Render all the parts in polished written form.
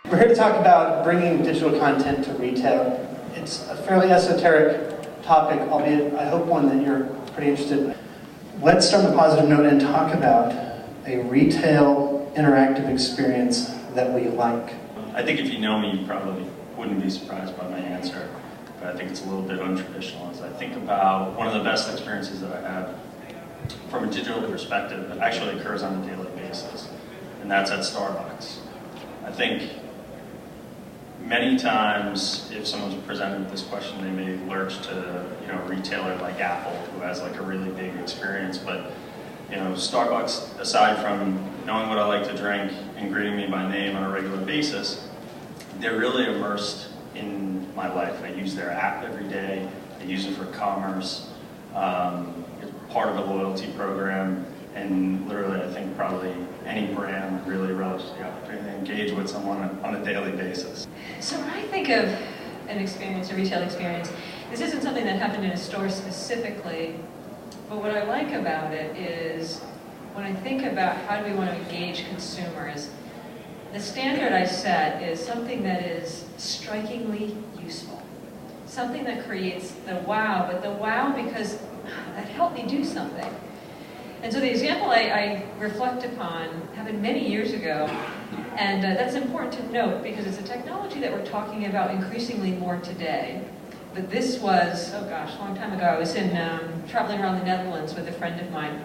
We're here to talk about bringing digital content to retail. It's a fairly esoteric topic, albeit I hope one that you're pretty interested in. Let's start on a positive note and talk about a retail interactive experience that we like. I think if you know me, you probably wouldn't be surprised by my answer, but I think it's a little bit untraditional. As I think about one of the best experiences that I have from a digital perspective that actually occurs on a daily basis, and that's at Starbucks. I think many times, if someone's presented with this question, they may lurch to a retailer like Apple, who has like a really big experience. But Starbucks, aside from knowing what I like to drink and greeting me by name on a regular basis, they're really immersed in my life. I use their app every day. I use it for commerce. It's part of a loyalty program. And literally, I think probably any brand really relish the opportunity to engage with someone on a daily basis. So when I think of an experience, a retail experience, this isn't something that happened in a store specifically, but what I like about it is when I think about how do we want to engage consumers, the standard I set is something that is strikingly useful. Something that creates the wow, but the wow because that helped me do something. And so the example I reflect upon happened many years ago, and that's important to note because it's a technology that we're talking about increasingly more today. But this was, oh gosh, a long time ago. I was traveling around the Netherlands with a friend of mine,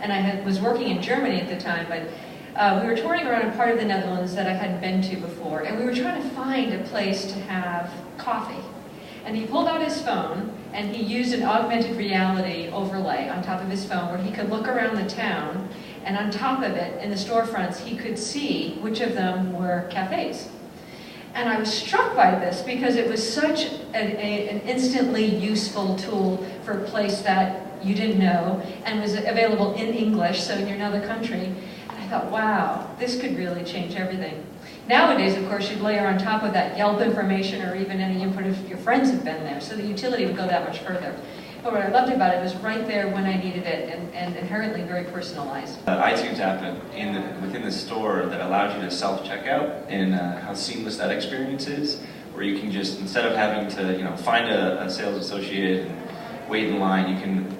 and I was working in Germany at the time, but we were touring around a part of the Netherlands that I hadn't been to before, and we were trying to find a place to have coffee. And he pulled out his phone, and he used an augmented reality overlay on top of his phone where he could look around the town, and on top of it, in the storefronts, he could see which of them were cafes. And I was struck by this because it was such an instantly useful tool for a place that you didn't know and was available in English, so in another country. And I thought, wow, this could really change everything. Nowadays, of course, you'd layer on top of that Yelp information or even any input if your friends have been there, so the utility would go that much further. But what I loved about it was right there when I needed it and inherently very personalized. iTunes app within the store that allows you to self-checkout and how seamless that experience is, where you can just, instead of having to find a sales associate and wait in line,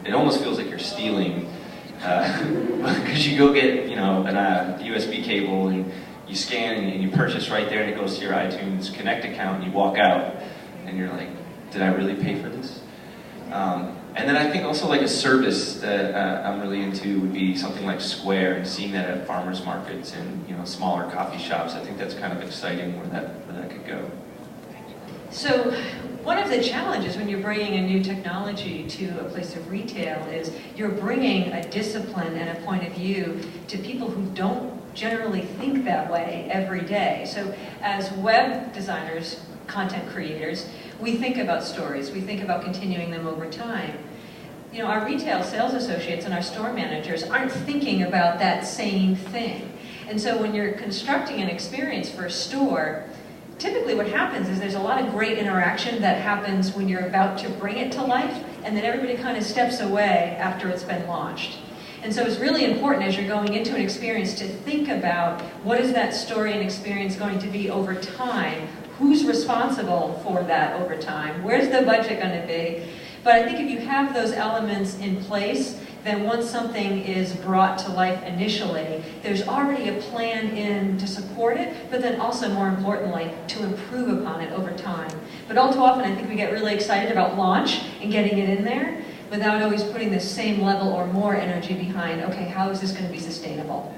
it almost feels like you're stealing because you go get a USB cable and you scan and you purchase right there and it goes to your iTunes Connect account and you walk out and you're like, did I really pay for this? And then I think also like a service that I'm really into would be something like Square, and seeing that at farmers markets and smaller coffee shops. I think that's kind of exciting where that could go. So one of the challenges when you're bringing a new technology to a place of retail is you're bringing a discipline and a point of view to people who don't generally think that way every day. So as web designers, content creators, we think about stories, we think about continuing them over time. Our retail sales associates and our store managers aren't thinking about that same thing. And so when you're constructing an experience for a store, typically what happens is there's a lot of great interaction that happens when you're about to bring it to life, and then everybody kind of steps away after it's been launched. And so it's really important as you're going into an experience to think about what is that story and experience going to be over time, who's responsible for that over time, where's the budget going to be. But I think if you have those elements in place, then once something is brought to life initially, there's already a plan in to support it, but then also more importantly, to improve upon it over time. But all too often I think we get really excited about launch and getting it in there, without always putting the same level or more energy behind, okay, how is this going to be sustainable?